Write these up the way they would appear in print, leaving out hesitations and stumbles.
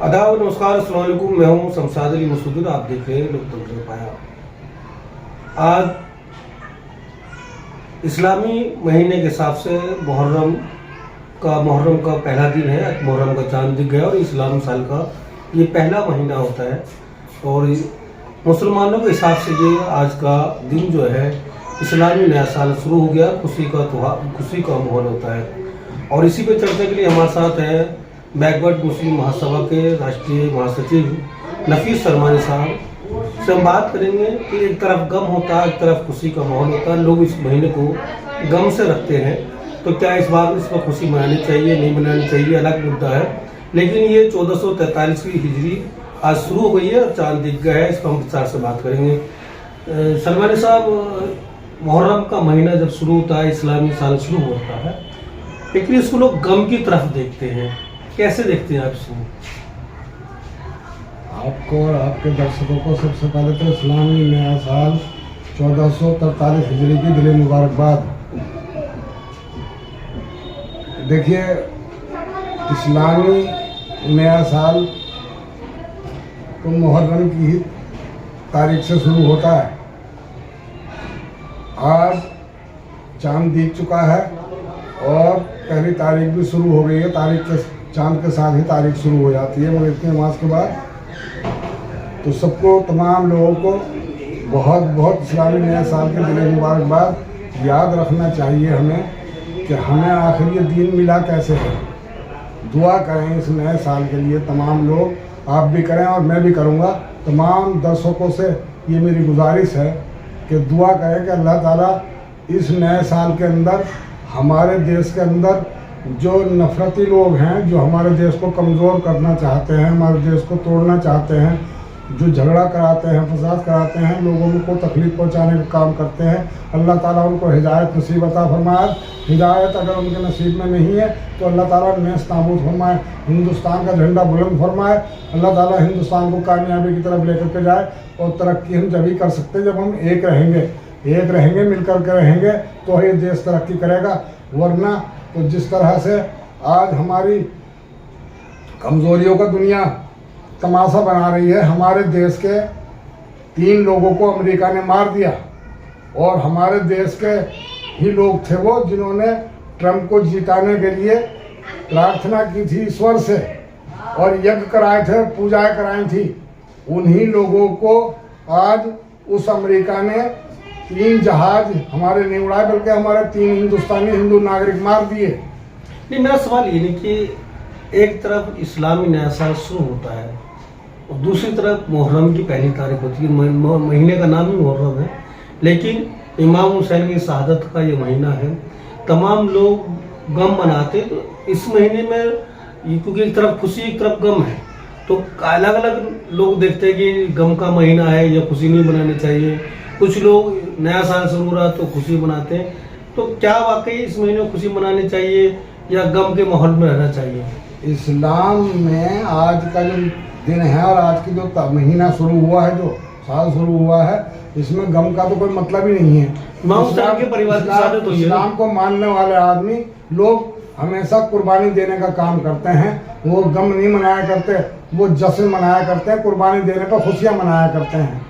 आदाब नमस्कार अस्सलाम वालेकुम। मैं हूँ शमशाद अली मसूद। आप देख रहे हैं लोकतंत्र पाया। आज इस्लामी महीने के हिसाब से मुहर्रम का पहला दिन है। मुहर्रम का चांद दिख गया और इस्लाम साल का ये पहला महीना होता है और मुसलमानों के हिसाब से ये आज का दिन जो है इस्लामी नया साल शुरू हो गया। खुशी का माहौल होता है और इसी पे चर्चा के लिए हमारे साथ हैं बैकवर्ड मुस्लिम महासभा के राष्ट्रीय महासचिव नफीस सरमानी साहब से हम बात करेंगे कि एक तरफ गम होता है, एक तरफ खुशी का माहौल होता है। लोग इस महीने को गम से रखते हैं, तो क्या इस पर खुशी मनानी चाहिए, नहीं मनानी चाहिए, अलग मुद्दा है। लेकिन ये 1443 हिजरी आज शुरू हो गई है और चांद दिख गया है। इस पर हम विस्तार से बात करेंगे। सरमानी साहब, मुहर्रम का महीना जब शुरू होता है, इस्लामी साल शुरू होता है, लेकिन इसको लोग गम की तरफ देखते हैं। कैसे देखते हैं आप इसको? आपको और आपके दर्शकों को सबसे पहले तो इस्लामी नया साल 1443 हिजरी की दिली मुबारकबाद। देखिए, इस्लामी नया साल तो मुहर्रम की ही तारीख से शुरू होता है। आज चांद दिख चुका है और पहली तारीख भी शुरू हो गई है। तारीख के चांद के साथ ही तारीख शुरू हो जाती है। मगर इतने नमाज के बाद तो सबको, तमाम लोगों को बहुत बहुत इस्लामी नया साल के दिली मुबारकबाद। याद रखना चाहिए हमें कि हमें आखिर ये दिन मिला कैसे है। दुआ करें इस नए साल के लिए तमाम लोग, आप भी करें और मैं भी करूँगा। तमाम दर्शकों से ये मेरी गुजारिश है कि दुआ करें कि अल्लाह ताला इस नए साल के अंदर हमारे देश के अंदर जो नफरती लोग हैं, जो हमारे देश को कमज़ोर करना चाहते हैं, हमारे देश को तोड़ना चाहते हैं, जो झगड़ा कराते हैं, फसाद कराते हैं, लोगों को तकलीफ़ पहुंचाने का काम करते हैं, अल्लाह ताला उनको हिदायत नसीब अता फरमाए। हिदायत अगर उनके नसीब में नहीं है तो अल्लाह ताला नेस्त नाबूद फरमाए, हिंदुस्तान का झंडा बुलंद फरमाए। अल्लाह ताला हिंदुस्तान को कामयाबी की तरफ लेकर के जाए। और तरक्की हम जब ही कर सकते हैं जब हम एक रहेंगे, मिलकर के रहेंगे तो ये देश तरक्की करेगा। वरना तो जिस तरह से आज हमारी कमज़ोरियों का दुनिया तमाशा बना रही है, हमारे देश के 3 लोगों को अमेरिका ने मार दिया और हमारे देश के ही लोग थे वो जिन्होंने ट्रंप को जिताने के लिए प्रार्थना की थी ईश्वर से और यज्ञ कराए थे, पूजाएं कराई थी। उन्हीं लोगों को आज उस अमेरिका ने 3 जहाज हमारे नहीं उड़ाए, बल्कि हमारे 3 हिंदुस्तानी हिंदू नागरिक मार दिए। नहीं, मेरा सवाल ये नहीं कि एक तरफ इस्लामी नया साल शुरू होता है और दूसरी तरफ मुहर्रम की पहली तारीख होती है। महीने का नाम ही मुहर्रम है, लेकिन इमाम हुसैन की शहादत का ये महीना है। तमाम लोग गम मनाते, तो इस महीने में क्योंकि एक तरफ खुशी एक तरफ गम है, तो अलग अलग लोग देखते हैं कि गम का महीना है या खुशी नहीं मनानी चाहिए। कुछ लोग नया साल शुरू हो रहा तो खुशी मनाते हैं। तो क्या वाकई इस महीने में खुशी मनानी चाहिए या गम के माहौल में रहना चाहिए? इस्लाम में आज का जो दिन है और आज की जो महीना शुरू हुआ है, जो साल शुरू हुआ है, इसमें गम का तो कोई मतलब ही नहीं है। इस्लाम को मानने वाले आदमी लोग हमेशा कुर्बानी देने का काम करते हैं। वो गम नहीं मनाया करते, वो जश्न मनाया करते हैं, कुर्बानी देने पर खुशियाँ मनाया करते हैं।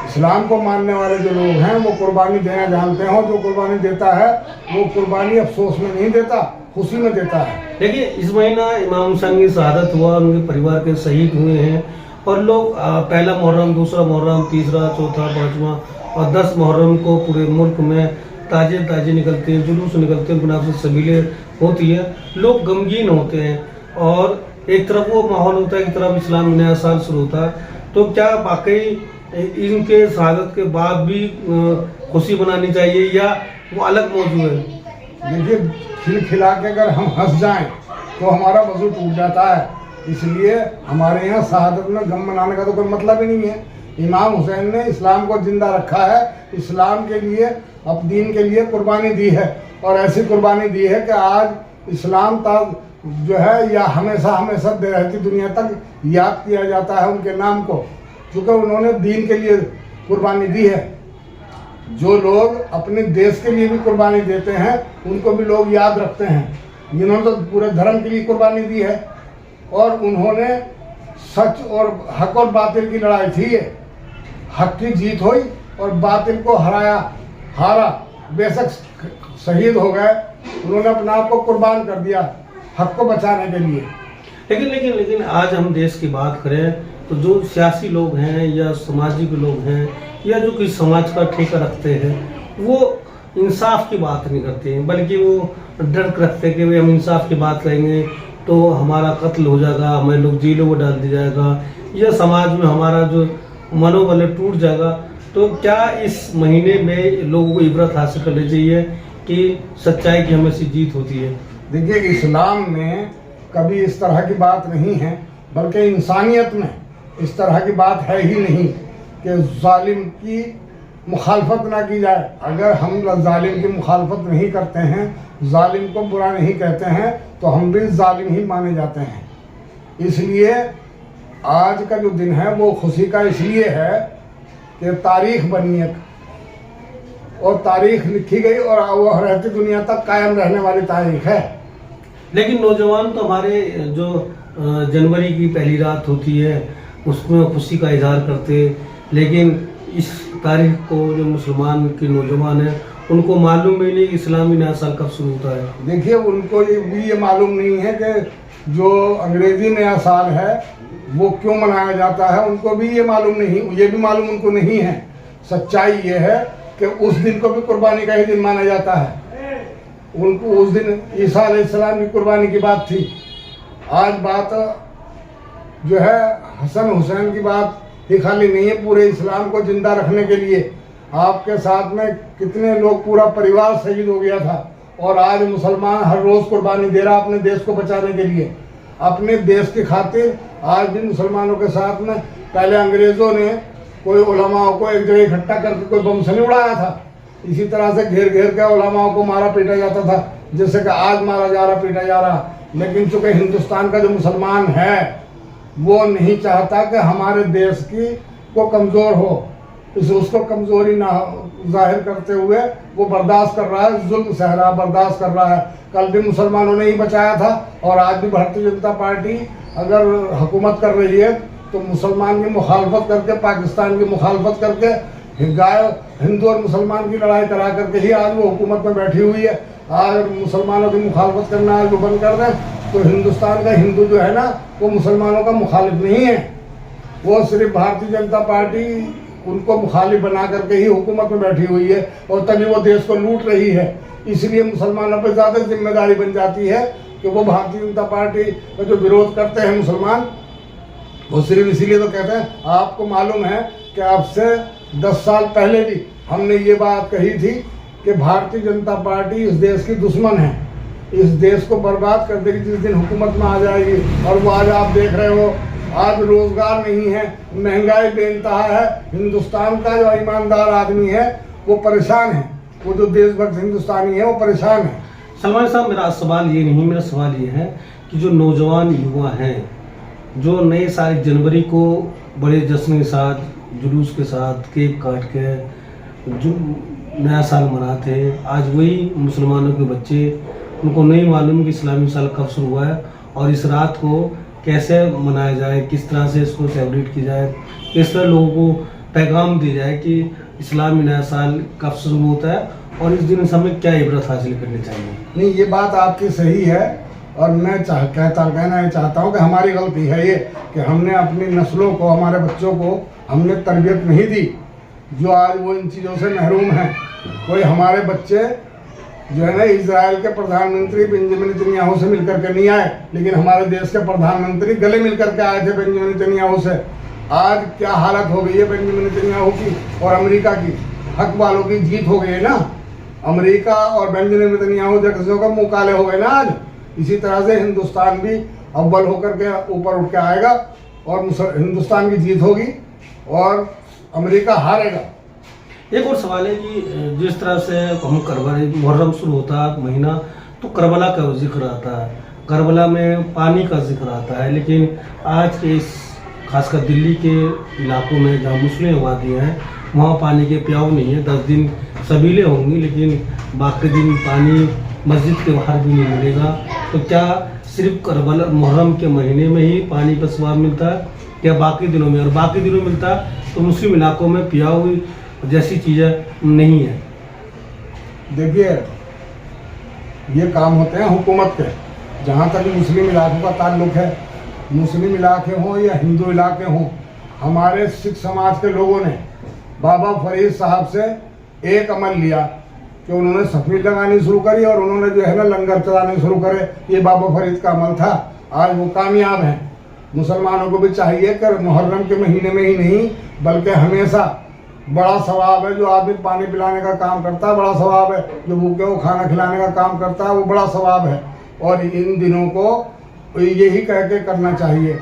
इस्लाम को मानने वाले जो लोग हैं वो कुर्बानी देना जानते हैं। जो कुर्बानी देता है वो कुर्बानी अफसोस में नहीं देता, खुशी में देता है। देखिए, इस महीना इमाम हुसैन की शहादत हुआ, उनके परिवार के शहीद हुए हैं और लोग पहला मुहर्रम, दूसरा मुहर्रम, तीसरा, चौथा, 5वां और 10 मुहर्रम को पूरे मुल्क में ताजे निकलते हैं, जुलूस निकलते हैं, गुनाह से सबीलें होती है, लोग गमगीन होते हैं और एक तरफ वो माहौल होता है, एक तरफ इस्लामी नया साल शुरू होता है। तो क्या वाकई इनके शहादत के बाद भी खुशी मनानी चाहिए या वो अलग मौजूद है? देखिए, खिलखिला के अगर हम हंस जाएं तो हमारा वजू टूट जाता है। इसलिए हमारे यहाँ शहादत में गम मनाने का तो कोई मतलब ही नहीं है। इमाम हुसैन ने इस्लाम को जिंदा रखा है, इस्लाम के लिए, अपने दीन के लिए कुर्बानी दी है और ऐसी कुर्बानी दी है कि आज इस्लाम तक जो है या हमेशा रहती दुनिया तक याद किया जाता है उनके नाम को, क्योंकि उन्होंने दीन के लिए कुर्बानी दी है। जो लोग अपने देश के लिए भी कुर्बानी देते हैं उनको भी लोग याद रखते हैं, जिन्होंने तो पूरे धर्म के लिए कुर्बानी दी है। और उन्होंने सच और हक और बातिल की लड़ाई थी ये। हक की जीत हुई और बातिल को हारा। बेशक शहीद हो गए, उन्होंने अपना आप को कुर्बान कर दिया हक को बचाने के लिए। लेकिन आज हम देश की बात करें तो जो सियासी लोग हैं या सामाजिक लोग हैं या जो किसी समाज का ठेका रखते हैं, वो इंसाफ की बात नहीं करते हैं, बल्कि वो डर रखते हैं कि भाई हम इंसाफ की बात करेंगे तो हमारा कत्ल हो जाएगा, हमें लोग जेलों में डाल दिया जाएगा या समाज में हमारा जो मनोबल टूट जाएगा। तो क्या इस महीने में लोगों को इबरत हासिल करनी चाहिए कि सच्चाई की हमेशा जीत होती है? देखिए, इस्लाम में कभी इस तरह की बात नहीं है, बल्कि इंसानियत में इस तरह की बात है ही नहीं कि जालिम की मुखालफत ना की जाए। अगर हम जालिम की मुखालफत नहीं करते हैं, जालिम को बुरा नहीं कहते हैं, तो हम भी जालिम ही माने जाते हैं। इसलिए आज का जो दिन है वो खुशी का इसलिए है कि तारीख बनी है और तारीख लिखी गई और वो रहती दुनिया तक कायम रहने वाली तारीख है। लेकिन नौजवान तो हमारे जो जनवरी की पहली रात होती है उसमें खुशी का इजहार करते, लेकिन इस तारीख को जो मुसलमान के नौजवान हैं उनको मालूम ही नहीं कि इस्लामी नया साल कब शुरू होता है। देखिए, उनको ये मालूम नहीं है कि जो अंग्रेजी नया साल है वो क्यों मनाया जाता है, उनको भी ये मालूम नहीं, ये भी मालूम उनको नहीं है। सच्चाई ये है कि उस दिन को भी कुर्बानी का ही दिन माना जाता है। उनको उस दिन ईसा अलैहिस्सलाम की कुर्बानी की बात थी। आज बात जो है हसन हुसैन की बात ही खाली नहीं है, पूरे इस्लाम को जिंदा रखने के लिए आपके साथ में कितने लोग, पूरा परिवार शहीद हो गया था। और आज मुसलमान हर रोज़ कुर्बानी दे रहा अपने देश को बचाने के लिए, अपने देश की खातिर। आज भी मुसलमानों के साथ में पहले अंग्रेज़ों ने कोई उलमाओं को एक जगह इकट्ठा करके कोई बम से नहीं उड़ाया था, इसी तरह से घेर घेर के उलमाओं को मारा पीटा जाता था, जैसे कि आज मारा जा रहा, पीटा जा रहा। लेकिन चूँकि हिंदुस्तान का जो मुसलमान है वो नहीं चाहता कि हमारे देश की को कमज़ोर हो, उसको कमज़ोरी ना जाहिर करते हुए वो बर्दाश्त कर रहा है, जुल्म सह रहा, बर्दाश्त कर रहा है। कल भी मुसलमानों ने ही बचाया था और आज भी भारतीय जनता पार्टी अगर हुकूमत कर रही है तो मुसलमान की मुखालफत करके, पाकिस्तान की मुखालफत करके, हिंदू और मुसलमान की लड़ाई करा करके ही आज वो हुकूमत में बैठी हुई है। आज मुसलमानों की मुखालफत करना आज वो बंद कर दें तो हिंदुस्तान का हिंदू जो है ना वो मुसलमानों का मुखालिफ नहीं है, वो सिर्फ भारतीय जनता पार्टी उनको मुखालिफ बना करके ही हुकूमत में बैठी हुई है और तभी वो देश को लूट रही है। इसलिए मुसलमानों पर ज़्यादा जिम्मेदारी बन जाती है कि वो भारतीय जनता पार्टी का जो विरोध करते हैं मुसलमान, वो सिर्फ इसीलिए तो कहते हैं। आपको मालूम है कि आपसे 10 साल पहले भी हमने ये बात कही थी कि भारतीय जनता पार्टी इस देश की दुश्मन है, इस देश को बर्बाद कर देगी जिस दिन हुकूमत में आ जाएगी। और वो आज आप देख रहे हो, आज रोजगार नहीं है, महंगाई बेइंतहा है। हिंदुस्तान का जो ईमानदार आदमी है वो परेशान है, वो जो देशभक्त हिंदुस्तानी है वो परेशान है। सलमान साहब, मेरा सवाल ये नहीं, मेरा सवाल ये है कि जो नौजवान युवा हैं जो नए साल जनवरी को बड़े जश्न के साथ, जुलूस के साथ, केक काट के जो नया साल मनाते हैं, आज वही मुसलमानों के बच्चे, उनको नहीं मालूम कि इस्लामी साल कब शुरू हुआ है और इस रात को कैसे मनाया जाए, किस तरह से इसको सेलिब्रेट की जाए, किस तरह लोगों को पैगाम दी जाए कि इस्लामी नया साल कब शुरू होता है और इस दिन हमें क्या इबरत हासिल करनी चाहिए। नहीं, ये बात आपकी सही है और मैं कहना ये चाहता हूँ कि हमारी गलती है ये कि हमने अपनी नस्लों को, हमारे बच्चों को हमने तरबियत नहीं दी, जो आज वो इन चीज़ों से महरूम हैं। कोई हमारे बच्चे जो है ना इजराइल के प्रधानमंत्री बेंजामिन नेतन्याहू से मिलकर के नहीं आए, लेकिन हमारे देश के प्रधानमंत्री गले मिलकर के आए थे बेंजामिन नेतन्याहू से। आज क्या हालत हो गई है बेंजामिन नेतन्याहू की और अमेरिका की, हक वालों की जीत हो गई है ना। अमेरिका और बेंजामिन नेतन्याहू जगह का मुँह काले हो गए ना आज। इसी तरह से हिंदुस्तान भी अव्वल होकर के ऊपर उठ के आएगा और हिंदुस्तान की जीत होगी और अमेरिका हारेगा। एक और सवाल है कि जिस तरह से हम करबला, मुहर्रम शुरू होता है महीना तो करबला का जिक्र आता है, करबला में पानी का जिक्र आता है, लेकिन आज के इस खासकर दिल्ली के इलाकों में जहाँ मुस्लिम आबादी हैं वहाँ पानी के प्याऊ नहीं है। 10 दिन सबीले होंगी लेकिन बाकी दिन पानी मस्जिद के बाहर भी नहीं मिलेगा। तो क्या सिर्फ करबला मुहर्रम के महीने में ही पानी का स्वाब मिलता है या बाकी दिनों में? और बाकी दिनों में मिलता है तो मुस्लिम इलाकों में पिया हुई जैसी चीज़ें नहीं है। देखिए, ये काम होते हैं हुकूमत के। जहाँ तक मुस्लिम इलाकों का ताल्लुक है, मुस्लिम इलाके हों या हिंदू इलाके हों, हमारे सिख समाज के लोगों ने बाबा फरीद साहब से एक अमल लिया कि उन्होंने सफेद लगानी शुरू करी और उन्होंने जो है ना लंगर चलाने शुरू करे। ये बाबा फरीद का अमल था, आज वो कामयाब है। मुसलमानों को भी चाहिए कि मुहर्रम के महीने में ही नहीं बल्कि हमेशा बड़ा सवाब है। जो आदमी पानी पिलाने का काम करता है बड़ा सवाब है, जो भूखे को खाना खिलाने का काम करता है वो बड़ा सवाब है। और इन दिनों को यही कह के करना चाहिए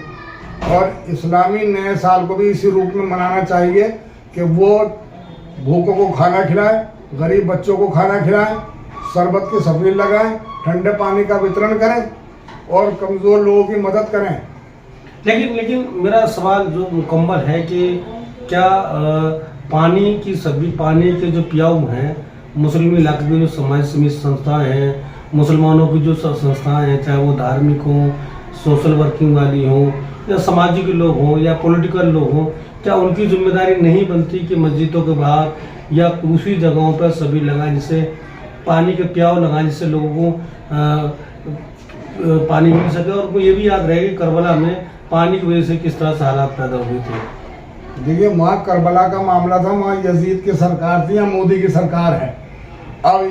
और इस्लामी नए साल को भी इसी रूप में मनाना चाहिए कि वो भूखों को खाना खिलाएं, गरीब बच्चों को खाना खिलाएं, शरबत की सफील लगाएं, ठंडे पानी का वितरण करें और कमज़ोर लोगों की मदद करें। लेकिन मेरा सवाल जो मुकम्मल है कि क्या पानी की सभी पानी के जो पियाऊ हैं, मुस्लिम इलाके की जो समाज सेवी संस्थाएं हैं, मुसलमानों की जो संस्थाएं हैं, चाहे वो धार्मिक हों, सोशल वर्किंग वाली हों या सामाजिक लोग हों या पॉलिटिकल लोग हों, क्या उनकी जिम्मेदारी नहीं बनती कि मस्जिदों के बाहर या दूसरी जगहों पर सभी लगाएं, जिससे पानी के प्याव लगाएं, जिससे लोगों को पानी मिल सके और उनको ये भी याद रहे कि करबला में पानी की वजह से किस तरह से हालात पैदा हुए थे? देखिए, वहाँ करबला का मामला था, वहाँ यजीद की सरकार थी या मोदी की सरकार है। अब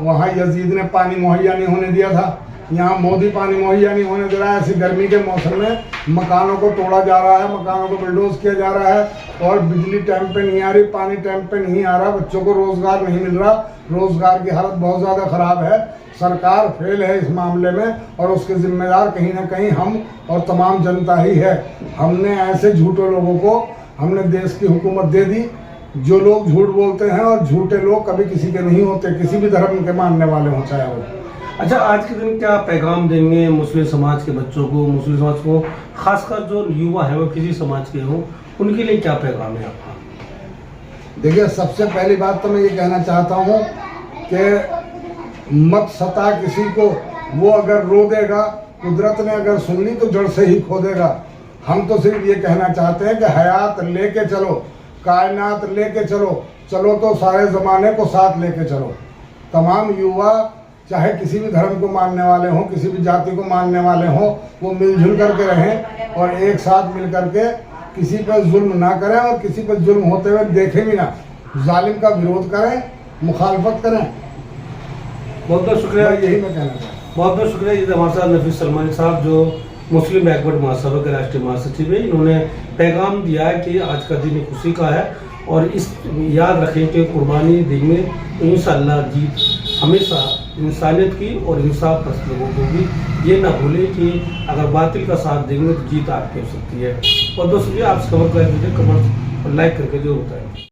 वहाँ यजीद ने पानी मुहैया नहीं होने दिया था, यहाँ मोदी पानी मुहैया नहीं होने दे रहा है। ऐसी गर्मी के मौसम में मकानों को तोड़ा जा रहा है, मकानों को बिल्डोज किया जा रहा है और बिजली टाइम पे नहीं आ रही, पानी टाइम पे नहीं आ रहा, बच्चों को रोजगार नहीं मिल रहा, रोजगार की हालत बहुत ज़्यादा ख़राब है। सरकार फेल है इस मामले में और उसके जिम्मेदार कहीं ना कहीं हम और तमाम जनता ही है। हमने ऐसे झूठे लोगों को हमने देश की हुकूमत दे दी। जो लोग झूठ बोलते हैं और झूठे लोग कभी किसी के नहीं होते, किसी भी धर्म के मानने वाले हों चाहे वो। अच्छा, आज के दिन क्या पैगाम देंगे मुस्लिम समाज के बच्चों को, मुस्लिम समाज को, खासकर जो युवा है वो किसी समाज के हों, उनके लिए क्या पैगाम है आपका? देखिए, सबसे पहली बात तो मैं ये कहना चाहता हूँ कि मत सता किसी को, वो अगर रो देगा, कुदरत ने अगर सुन ली तो जड़ से ही खो देगा। हम तो सिर्फ ये कहना चाहते हैं कि हयात लेके चलो, कायनात लेके चलो, चलो तो सारे ज़माने को साथ लेके चलो। तमाम युवा चाहे किसी भी धर्म को मानने वाले हों, किसी भी जाति को मानने वाले हों, वो मिलजुल करके रहें और एक साथ मिल करके किसी पर जुल्म ना करें और किसी पर जुल्म होते हुए देखें भी ना। जालिम का विरोध करें, मुखालफत करें। बहुत बहुत शुक्रिया। यही मैं कहना चाहता हूँ। बहुत बहुत शुक्रिया। ये हमारे साथ नफीस सलमानी साहब जो मुस्लिम बैकवर्ड महासभा के राष्ट्रीय महासचिव है, इन्होंने पैगाम दिया है कि आज का दिन खुशी का है और इस याद रखें कि कुर्बानी देंगे तो इंशाअल्लाह जीत हमेशा इंसानियत की और इंसाफ पसंद लोगों को भी। ये ना भूलें कि अगर बातिल का साथ देंगे तो जीत आपकी हो सकती है। और दोस्तों, आपसे खबर कर दीजिए, कमेंट और लाइक करके जरूर बताएं।